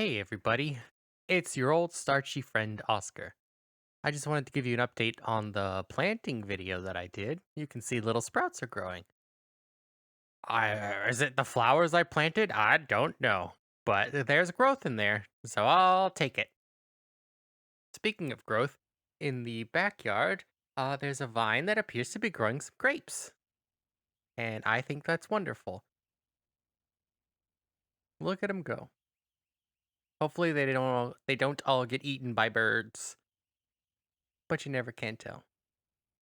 Hey everybody, it's your old starchy friend Oscar. I just wanted to give you an update on the planting video that I did. You can see little sprouts are growing. Is it the flowers I planted? I don't know, but there's growth in there, so I'll take it. Speaking of growth, in the backyard, there's a vine that appears to be growing some grapes, and I think that's wonderful. Look at them go. Hopefully they don't all get eaten by birds, but you never can tell.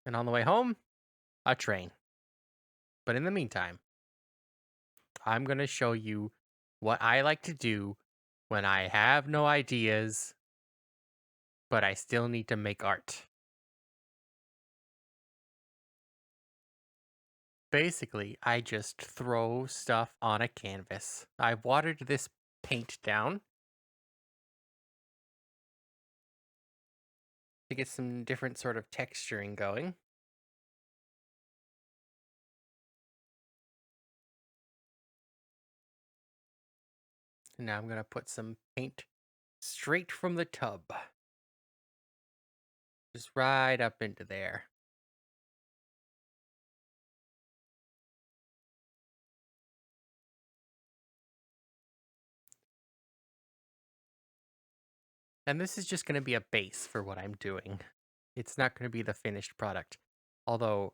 And on the way home, a train. But in the meantime, I'm going to show you what I like to do when I have no ideas, but I still need to make art. Basically, I just throw stuff on a canvas. I've watered this paint down to get some different sort of texturing going. And now I'm going to put some paint straight from the tub, just right up into there. And this is just going to be a base for what I'm doing. It's not going to be the finished product. Although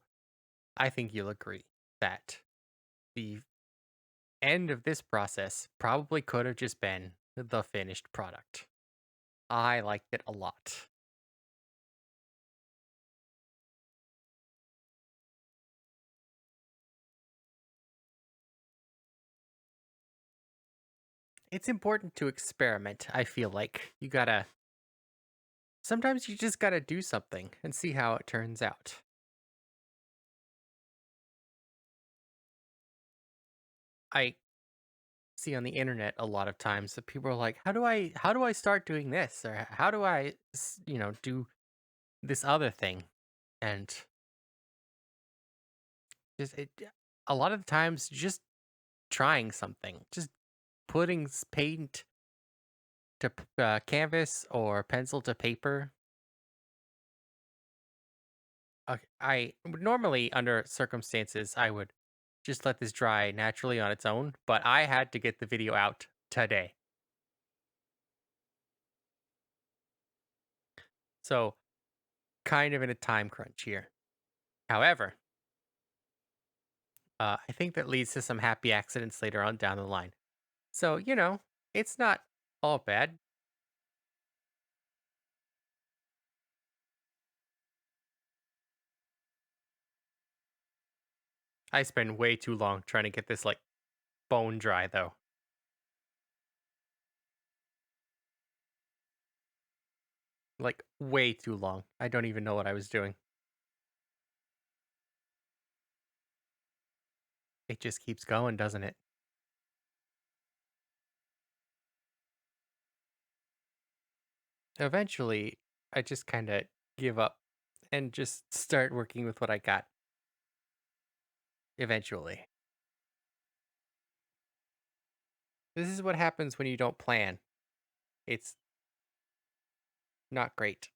I think you'll agree that the end of this process probably could have just been the finished product. I liked it a lot. It's important to experiment, I feel like. Sometimes you just gotta do something and see how it turns out. I see on the internet a lot of times that people are like, how do I start doing this? Or how do do this other thing? And just it a lot of the times just trying something, just putting paint to canvas or pencil to paper. I would normally, under circumstances, I would just let this dry naturally on its own, but I had to get the video out today. So, kind of in a time crunch here. However, I think that leads to some happy accidents later on down the line. So, it's not all bad. I spend way too long trying to get this like bone dry, though. Like, way too long. I don't even know what I was doing. It just keeps going, doesn't it? Eventually, I just kind of give up and just start working with what I got eventually. This is what happens when you don't plan. It's not great.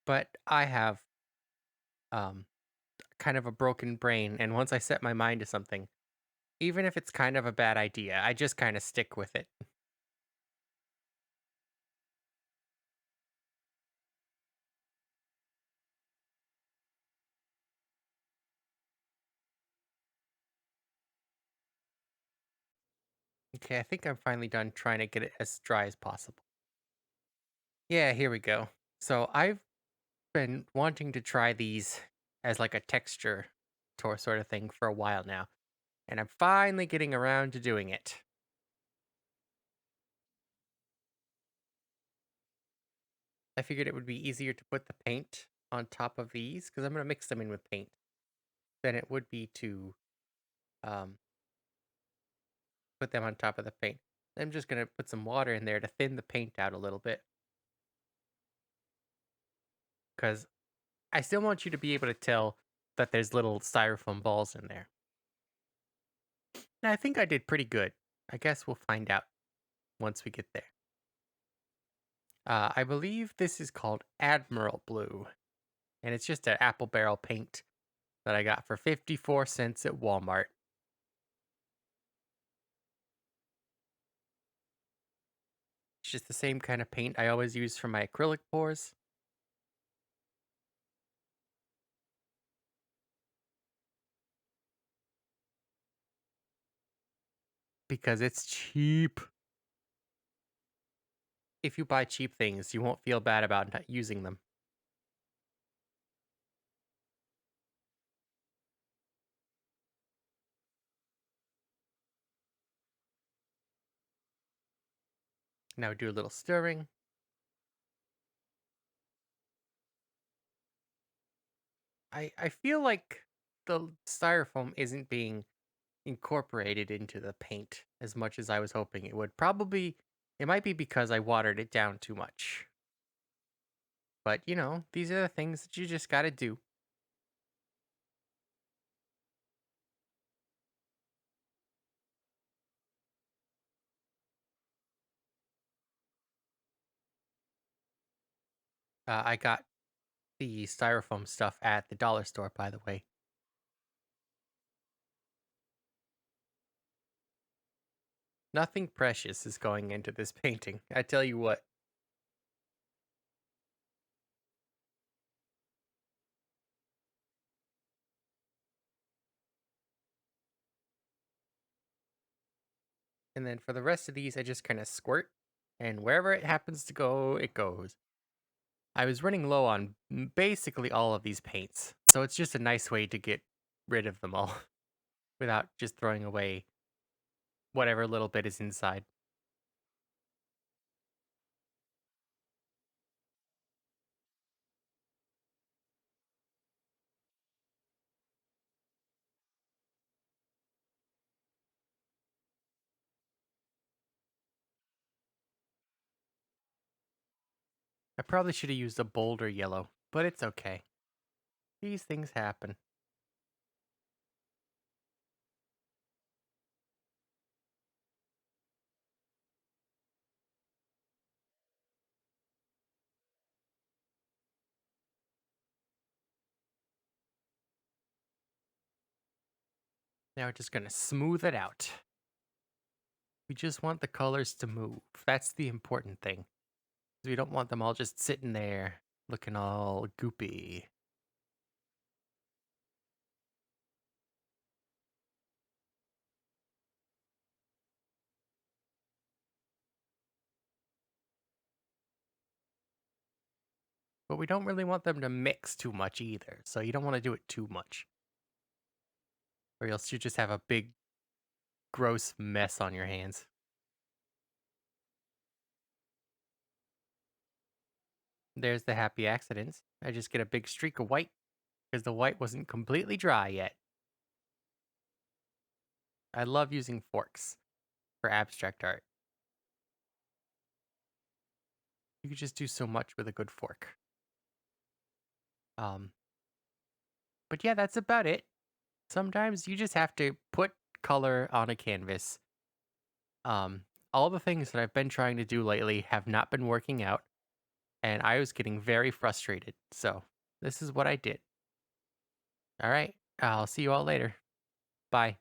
But I have um kind of a broken brain, and once I set my mind to something, even if it's kind of a bad idea, I just kind of stick with it. Okay, I think I'm finally done trying to get it as dry as possible. Yeah, here we go. So I've been wanting to try these as like a texture tour sort of thing for a while now, and I'm finally getting around to doing it. I figured it would be easier to put the paint on top of these because I'm going to mix them in with paint than it would be to um, put them on top of the paint. I'm just going to put some water in there to thin the paint out a little bit because I still want you to be able to tell that there's little styrofoam balls in there. And I think I did pretty good. I guess we'll find out once we get there. I believe this is called Admiral Blue, and it's just an apple barrel paint that I got for 54 cents at Walmart. It's just the same kind of paint I always use for my acrylic pours. Because it's cheap. If you buy cheap things, you won't feel bad about not using them. Now do a little stirring. I feel like the styrofoam isn't being incorporated into the paint as much as I was hoping it would. Probably, it might be because I watered it down too much. But, these are the things that you just gotta do. I got the styrofoam stuff at the dollar store, by the way. Nothing precious is going into this painting. I tell you what. And then for the rest of these, I just kind of squirt, and wherever it happens to go, it goes. I was running low on basically all of these paints, so it's just a nice way to get rid of them all without just throwing away whatever little bit is inside. I probably should have used a bolder yellow, but it's okay. These things happen. Now we're just gonna smooth it out. We just want the colors to move. That's the important thing. We don't want them all just sitting there looking all goopy. But we don't really want them to mix too much either, so you don't want to do it too much. Or else you just have a big, gross mess on your hands. There's the happy accidents. I just get a big streak of white because the white wasn't completely dry yet. I love using forks for abstract art. You can just do so much with a good fork. Um, but yeah, that's about it. Sometimes you just have to put color on a canvas. All the things that I've been trying to do lately have not been working out, and I was getting very frustrated. So this is what I did. All right, I'll see you all later. Bye.